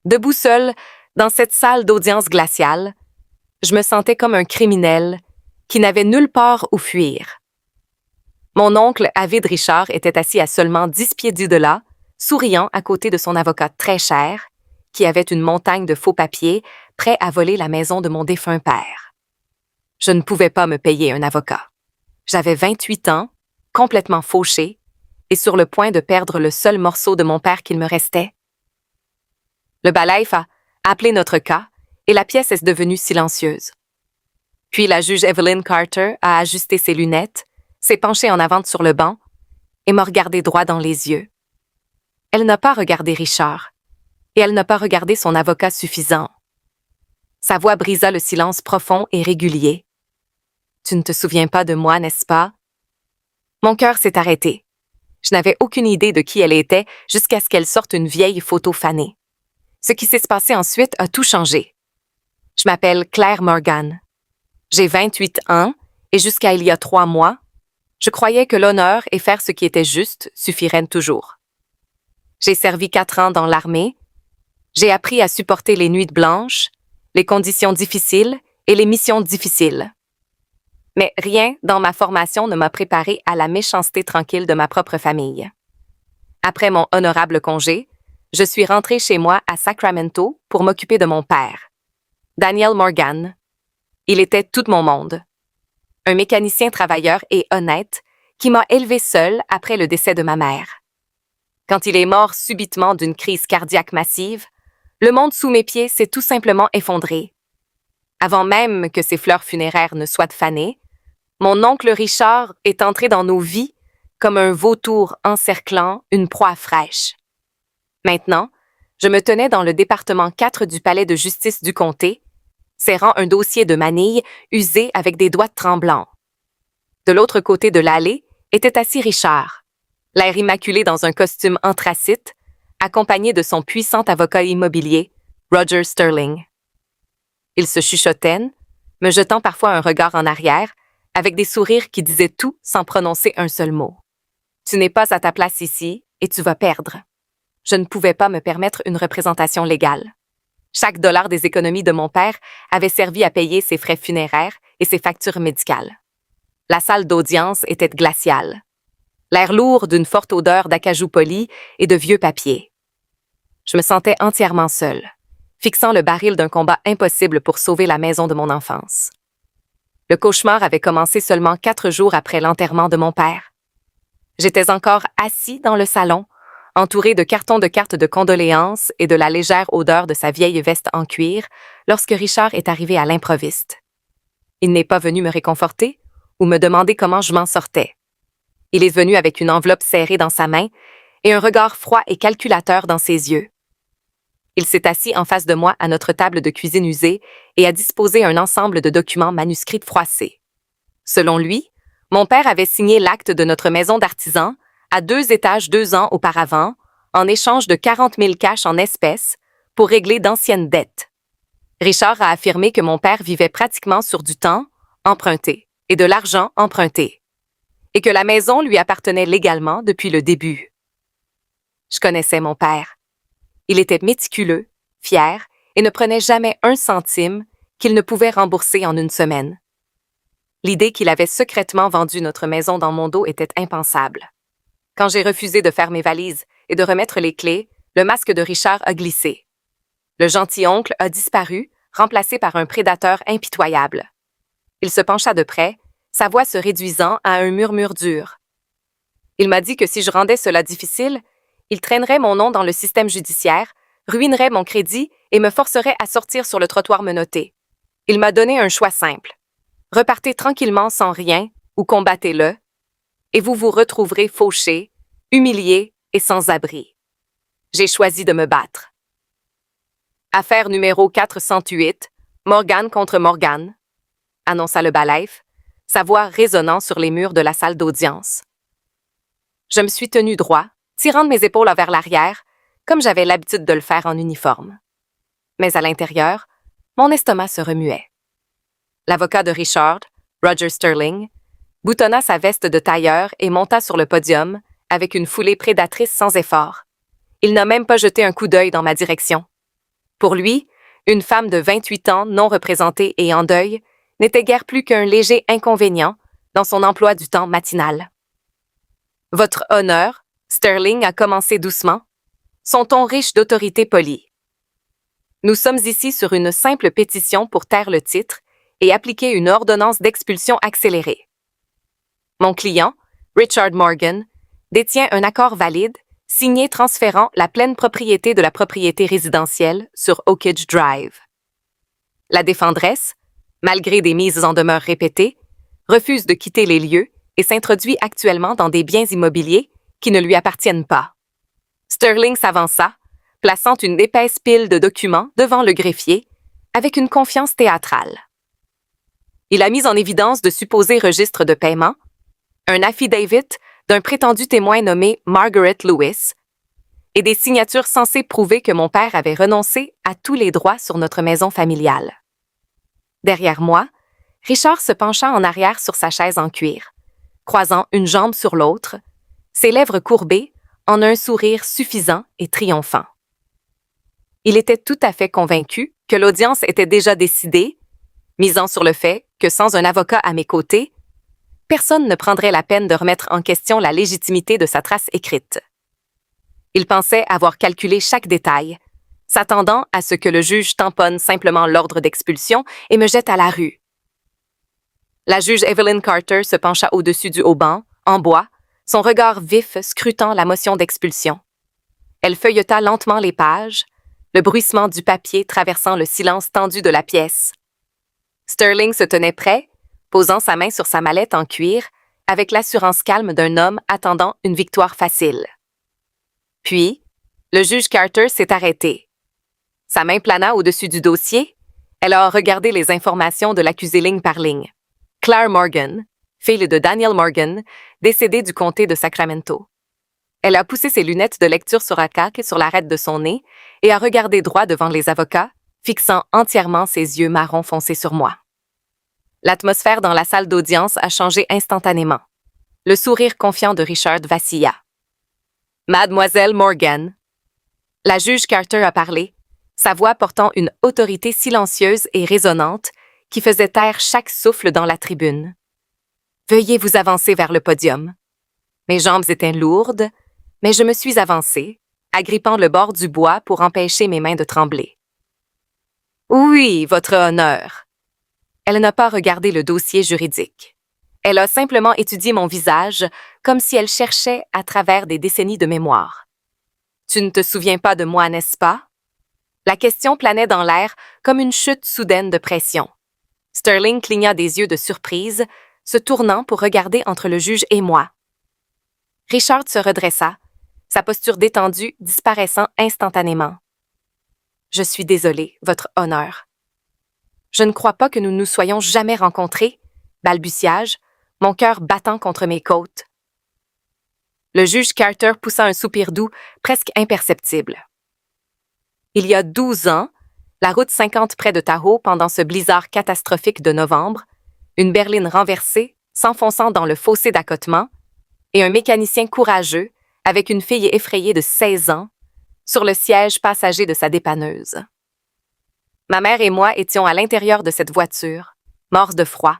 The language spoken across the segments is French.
Debout seul, dans cette salle d'audience glaciale, je me sentais comme un criminel qui n'avait nulle part où fuir. Mon oncle, Avid Richard, était assis à seulement 10 pieds de là, souriant à côté de son avocat très cher, qui avait une montagne de faux papiers prêt à voler la maison de mon défunt père. Je ne pouvais pas me payer un avocat. J'avais 28 ans, complètement fauché, et sur le point de perdre le seul morceau de mon père qu'il me restait. Le balaïf a appelé notre cas, et la pièce est devenue silencieuse. Puis la juge Evelyn Carter a ajusté ses lunettes, s'est penchée en avant sur le banc et m'a regardé droit dans les yeux. Elle n'a pas regardé Richard, et elle n'a pas regardé son avocat suffisant. Sa voix brisa le silence profond et régulier. « Tu ne te souviens pas de moi, n'est-ce pas? » Mon cœur s'est arrêté. Je n'avais aucune idée de qui elle était jusqu'à ce qu'elle sorte une vieille photo fanée. Ce qui s'est passé ensuite a tout changé. Je m'appelle Claire Morgan. J'ai 28 ans et jusqu'à il y a 3 mois, je croyais que l'honneur et faire ce qui était juste suffiraient toujours. J'ai servi 4 ans dans l'armée. J'ai appris à supporter les nuits blanches, les conditions difficiles et les missions difficiles. Mais rien dans ma formation ne m'a préparé à la méchanceté tranquille de ma propre famille. Après mon honorable congé, je suis rentrée chez moi à Sacramento pour m'occuper de mon père, Daniel Morgan. Il était tout mon monde. Un mécanicien travailleur et honnête qui m'a élevée seule après le décès de ma mère. Quand il est mort subitement d'une crise cardiaque massive, le monde sous mes pieds s'est tout simplement effondré. Avant même que ses fleurs funéraires ne soient fanées, mon oncle Richard est entré dans nos vies comme un vautour encerclant une proie fraîche. Maintenant, je me tenais dans le département 4 du palais de justice du comté, serrant un dossier de manille usé avec des doigts tremblants. De l'autre côté de l'allée était assis Richard, l'air immaculé dans un costume anthracite, accompagné de son puissant avocat immobilier, Roger Sterling. Ils se chuchotaient, me jetant parfois un regard en arrière, avec des sourires qui disaient tout sans prononcer un seul mot. « Tu n'es pas à ta place ici et tu vas perdre. » Je ne pouvais pas me permettre une représentation légale. Chaque dollar des économies de mon père avait servi à payer ses frais funéraires et ses factures médicales. La salle d'audience était glaciale. L'air lourd d'une forte odeur d'acajou poli et de vieux papier. Je me sentais entièrement seule, fixant le baril d'un combat impossible pour sauver la maison de mon enfance. Le cauchemar avait commencé seulement 4 jours après l'enterrement de mon père. J'étais encore assis dans le salon, entouré de cartons de cartes de condoléances et de la légère odeur de sa vieille veste en cuir, lorsque Richard est arrivé à l'improviste. Il n'est pas venu me réconforter ou me demander comment je m'en sortais. Il est venu avec une enveloppe serrée dans sa main et un regard froid et calculateur dans ses yeux. Il s'est assis en face de moi à notre table de cuisine usée et a disposé un ensemble de documents manuscrits froissés. Selon lui, mon père avait signé l'acte de notre maison d'artisan à 2 étages 2 ans auparavant, en échange de 40 000 cash en espèces pour régler d'anciennes dettes. Richard a affirmé que mon père vivait pratiquement sur du temps emprunté et de l'argent emprunté, et que la maison lui appartenait légalement depuis le début. Je connaissais mon père. Il était méticuleux, fier, et ne prenait jamais 1 centime qu'il ne pouvait rembourser en 1 semaine. L'idée qu'il avait secrètement vendu notre maison dans mon dos était impensable. Quand j'ai refusé de faire mes valises et de remettre les clés, le masque de Richard a glissé. Le gentil oncle a disparu, remplacé par un prédateur impitoyable. Il se pencha de près, sa voix se réduisant à un murmure dur. Il m'a dit que si je rendais cela difficile, il traînerait mon nom dans le système judiciaire, ruinerait mon crédit et me forcerait à sortir sur le trottoir menotté. Il m'a donné un choix simple. Repartez tranquillement sans rien ou combattez-le, et vous vous retrouverez fauché, humilié et sans abri. J'ai choisi de me battre. Affaire numéro 408, Morgan contre Morgan, annonça le balaïf, sa voix résonnant sur les murs de la salle d'audience. Je me suis tenu droit, tirant de mes épaules vers l'arrière, comme j'avais l'habitude de le faire en uniforme. Mais à l'intérieur, mon estomac se remuait. L'avocat de Richard, Roger Sterling, boutonna sa veste de tailleur et monta sur le podium avec une foulée prédatrice sans effort. Il n'a même pas jeté un coup d'œil dans ma direction. Pour lui, une femme de 28 ans non représentée et en deuil n'était guère plus qu'un léger inconvénient dans son emploi du temps matinal. « Votre honneur », Sterling a commencé doucement, son ton riche d'autorité polie. « Nous sommes ici sur une simple pétition pour taire le titre et appliquer une ordonnance d'expulsion accélérée. Mon client, Richard Morgan, détient un accord valide signé transférant la pleine propriété de la propriété résidentielle sur Oakage Drive. La défendresse, malgré des mises en demeure répétées, refuse de quitter les lieux et s'introduit actuellement dans des biens immobiliers qui ne lui appartiennent pas. Sterling s'avança, plaçant une épaisse pile de documents devant le greffier, avec une confiance théâtrale. Il a mis en évidence de supposés registres de paiement, un affidavit d'un prétendu témoin nommé Margaret Lewis, et des signatures censées prouver que mon père avait renoncé à tous les droits sur notre maison familiale. Derrière moi, Richard se pencha en arrière sur sa chaise en cuir, croisant une jambe sur l'autre, ses lèvres courbées en un sourire suffisant et triomphant. Il était tout à fait convaincu que l'audience était déjà décidée, misant sur le fait que sans un avocat à mes côtés, personne ne prendrait la peine de remettre en question la légitimité de sa trace écrite. Il pensait avoir calculé chaque détail, s'attendant à ce que le juge tamponne simplement l'ordre d'expulsion et me jette à la rue. La juge Evelyn Carter se pencha au-dessus du haut banc, en bois, son regard vif scrutant la motion d'expulsion. Elle feuilleta lentement les pages, le bruissement du papier traversant le silence tendu de la pièce. Sterling se tenait prêt, posant sa main sur sa mallette en cuir, avec l'assurance calme d'un homme attendant une victoire facile. Puis, le juge Carter s'est arrêté. Sa main plana au-dessus du dossier. Elle a regardé les informations de l'accusé ligne par ligne. Claire Morgan, fille de Daniel Morgan, décédé du comté de Sacramento. Elle a poussé ses lunettes de lecture sur Akak sur l'arête de son nez et a regardé droit devant les avocats, fixant entièrement ses yeux marron foncé sur moi. L'atmosphère dans la salle d'audience a changé instantanément. Le sourire confiant de Richard vacilla. « Mademoiselle Morgan !» La juge Carter a parlé, sa voix portant une autorité silencieuse et résonnante qui faisait taire chaque souffle dans la tribune. « Veuillez vous avancer vers le podium. » Mes jambes étaient lourdes, mais je me suis avancée, agrippant le bord du bois pour empêcher mes mains de trembler. « Oui, votre honneur. » Elle n'a pas regardé le dossier juridique. Elle a simplement étudié mon visage comme si elle cherchait à travers des décennies de mémoire. « Tu ne te souviens pas de moi, n'est-ce pas? » La question planait dans l'air comme une chute soudaine de pression. Sterling cligna des yeux de surprise, se tournant pour regarder entre le juge et moi. Richard se redressa, sa posture détendue disparaissant instantanément. « Je suis désolé, votre honneur. » « Je ne crois pas que nous nous soyons jamais rencontrés, » balbutia-je, mon cœur battant contre mes côtes. Le juge Carter poussa un soupir doux, presque imperceptible. Il y a 12 ans, la route 50 près de Tahoe pendant ce blizzard catastrophique de novembre, une berline renversée, s'enfonçant dans le fossé d'accotement, et un mécanicien courageux, avec une fille effrayée de 16 ans, sur le siège passager de sa dépanneuse. Ma mère et moi étions à l'intérieur de cette voiture, morts de froid.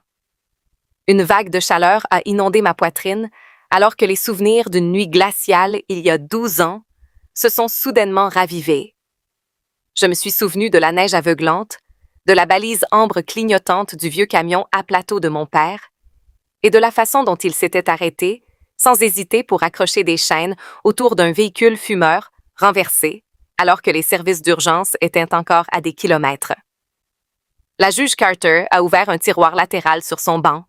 Une vague de chaleur a inondé ma poitrine alors que les souvenirs d'une nuit glaciale il y a 12 ans se sont soudainement ravivés. Je me suis souvenu de la neige aveuglante, de la balise ambre clignotante du vieux camion à plateau de mon père et de la façon dont il s'était arrêté, sans hésiter pour accrocher des chaînes autour d'un véhicule fumeur renversé, alors que les services d'urgence étaient encore à des kilomètres. La juge Carter a ouvert un tiroir latéral sur son banc.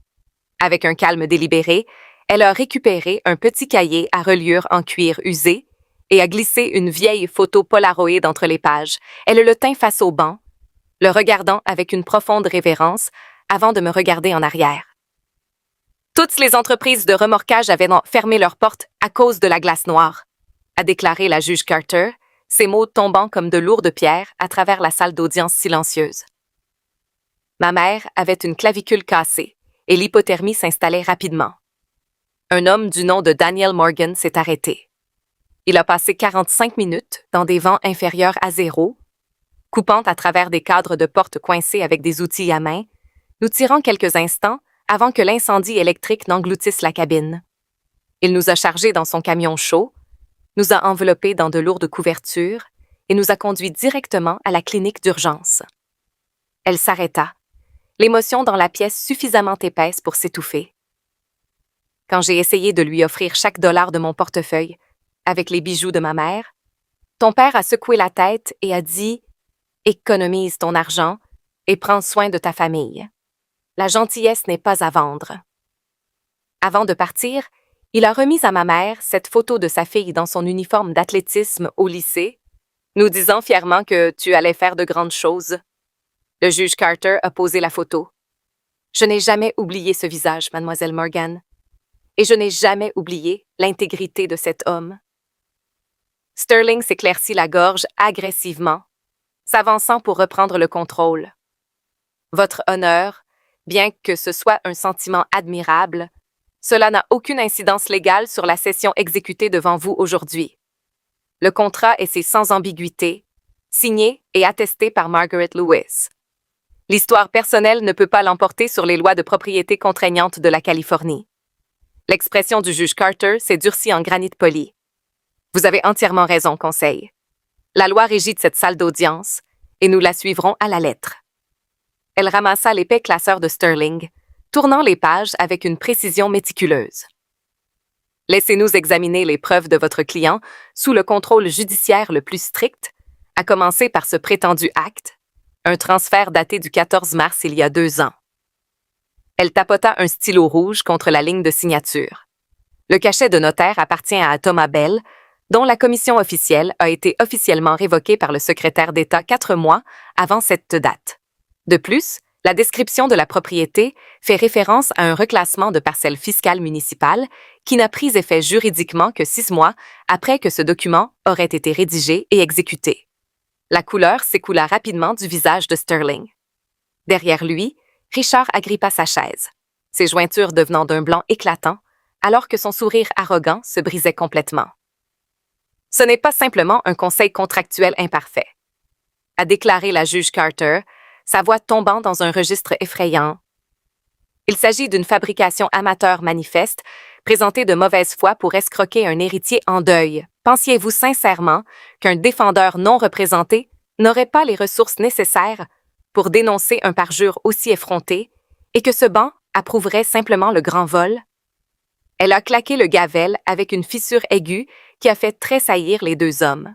Avec un calme délibéré, elle a récupéré un petit cahier à reliure en cuir usé et a glissé une vieille photo Polaroid entre les pages. Elle le tint face au banc, le regardant avec une profonde révérence avant de me regarder en arrière. Toutes les entreprises de remorquage avaient fermé leurs portes à cause de la glace noire, a déclaré la juge Carter, ses mots tombant comme de lourdes pierres à travers la salle d'audience silencieuse. Ma mère avait une clavicule cassée et l'hypothermie s'installait rapidement. Un homme du nom de Daniel Morgan s'est arrêté. Il a passé 45 minutes dans des vents inférieurs à 0, Coupant à travers des cadres de porte coincés avec des outils à main, nous tirant quelques instants avant que l'incendie électrique n'engloutisse la cabine. Il nous a chargés dans son camion chaud, nous a enveloppés dans de lourdes couvertures et nous a conduits directement à la clinique d'urgence. Elle s'arrêta, l'émotion dans la pièce suffisamment épaisse pour s'étouffer. Quand j'ai essayé de lui offrir chaque dollar de mon portefeuille, avec les bijoux de ma mère, ton père a secoué la tête et a dit « Économise ton argent et prends soin de ta famille. La gentillesse n'est pas à vendre. » Avant de partir, il a remis à ma mère cette photo de sa fille dans son uniforme d'athlétisme au lycée, nous disant fièrement que tu allais faire de grandes choses. Le juge Carter a posé la photo. Je n'ai jamais oublié ce visage, mademoiselle Morgan, et je n'ai jamais oublié l'intégrité de cet homme. Sterling s'éclaircit la gorge agressivement, s'avançant pour reprendre le contrôle. Votre honneur, bien que ce soit un sentiment admirable, cela n'a aucune incidence légale sur la session exécutée devant vous aujourd'hui. Le contrat est sans ambiguïté, signé et attesté par Margaret Lewis. L'histoire personnelle ne peut pas l'emporter sur les lois de propriété contraignantes de la Californie. L'expression du juge Carter s'est durcie en granit poli. Vous avez entièrement raison, Conseil. La loi régit cette salle d'audience et nous la suivrons à la lettre. Elle ramassa l'épais classeur de Sterling, tournant les pages avec une précision méticuleuse. Laissez-nous examiner les preuves de votre client sous le contrôle judiciaire le plus strict, à commencer par ce prétendu acte, un transfert daté du 14 mars il y a 2 ans. Elle tapota un stylo rouge contre la ligne de signature. Le cachet de notaire appartient à Thomas Bell, dont la commission officielle a été officiellement révoquée par le secrétaire d'État 4 mois avant cette date. De plus, la description de la propriété fait référence à un reclassement de parcelles fiscales municipales qui n'a pris effet juridiquement que 6 mois après que ce document aurait été rédigé et exécuté. La couleur s'écoula rapidement du visage de Sterling. Derrière lui, Richard agrippa sa chaise, ses jointures devenant d'un blanc éclatant, alors que son sourire arrogant se brisait complètement. Ce n'est pas simplement un conseil contractuel imparfait, a déclaré la juge Carter, sa voix tombant dans un registre effrayant. Il s'agit d'une fabrication amateur manifeste, présentée de mauvaise foi pour escroquer un héritier en deuil. Pensiez-vous sincèrement qu'un défendeur non représenté n'aurait pas les ressources nécessaires pour dénoncer un parjure aussi effronté et que ce banc approuverait simplement le grand vol? Elle a claqué le gavel avec une fissure aiguë qui a fait tressaillir les 2 hommes.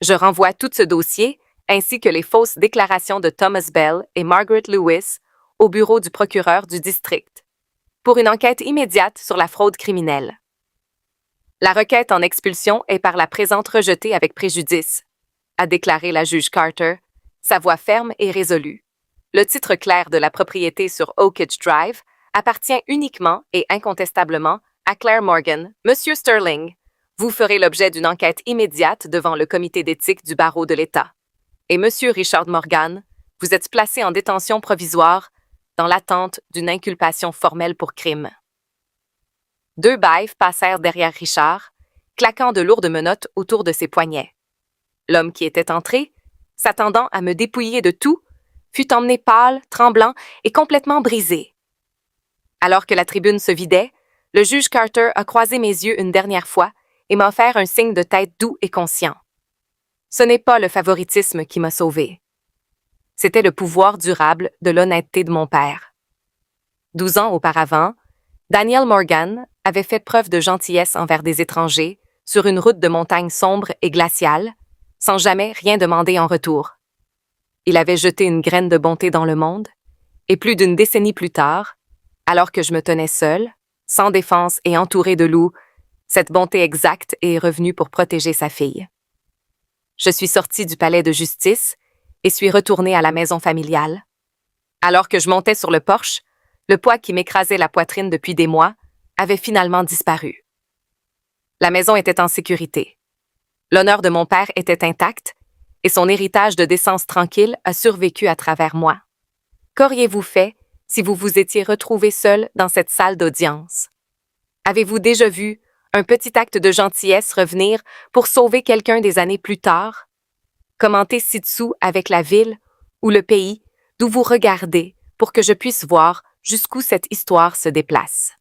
Je renvoie tout ce dossier ainsi que les fausses déclarations de Thomas Bell et Margaret Lewis au bureau du procureur du district, pour une enquête immédiate sur la fraude criminelle. La requête en expulsion est par la présente rejetée avec préjudice, a déclaré la juge Carter, sa voix ferme et résolue. Le titre clair de la propriété sur Oak Ridge Drive appartient uniquement et incontestablement à Claire Morgan. Monsieur Sterling, vous ferez l'objet d'une enquête immédiate devant le comité d'éthique du barreau de l'État. Et Monsieur Richard Morgan, vous êtes placé en détention provisoire dans l'attente d'une inculpation formelle pour crime. 2 baïves passèrent derrière Richard, claquant de lourdes menottes autour de ses poignets. L'homme qui était entré, s'attendant à me dépouiller de tout, fut emmené pâle, tremblant et complètement brisé. Alors que la tribune se vidait, le juge Carter a croisé mes yeux une dernière fois et m'a offert un signe de tête doux et conscient. Ce n'est pas le favoritisme qui m'a sauvé. C'était le pouvoir durable de l'honnêteté de mon père. 12 ans auparavant, Daniel Morgan avait fait preuve de gentillesse envers des étrangers sur une route de montagne sombre et glaciale, sans jamais rien demander en retour. Il avait jeté une graine de bonté dans le monde, et plus d'1 décennie plus tard, alors que je me tenais seule, sans défense et entourée de loups, cette bonté exacte est revenue pour protéger sa fille. Je suis sortie du palais de justice et suis retournée à la maison familiale. Alors que je montais sur le porche, le poids qui m'écrasait la poitrine depuis des mois avait finalement disparu. La maison était en sécurité. L'honneur de mon père était intact et son héritage de décence tranquille a survécu à travers moi. Qu'auriez-vous fait si vous vous étiez retrouvé seul dans cette salle d'audience? Avez-vous déjà vu un petit acte de gentillesse revenir pour sauver quelqu'un des années plus tard? Commentez ci-dessous avec la ville ou le pays d'où vous regardez pour que je puisse voir jusqu'où cette histoire se déplace.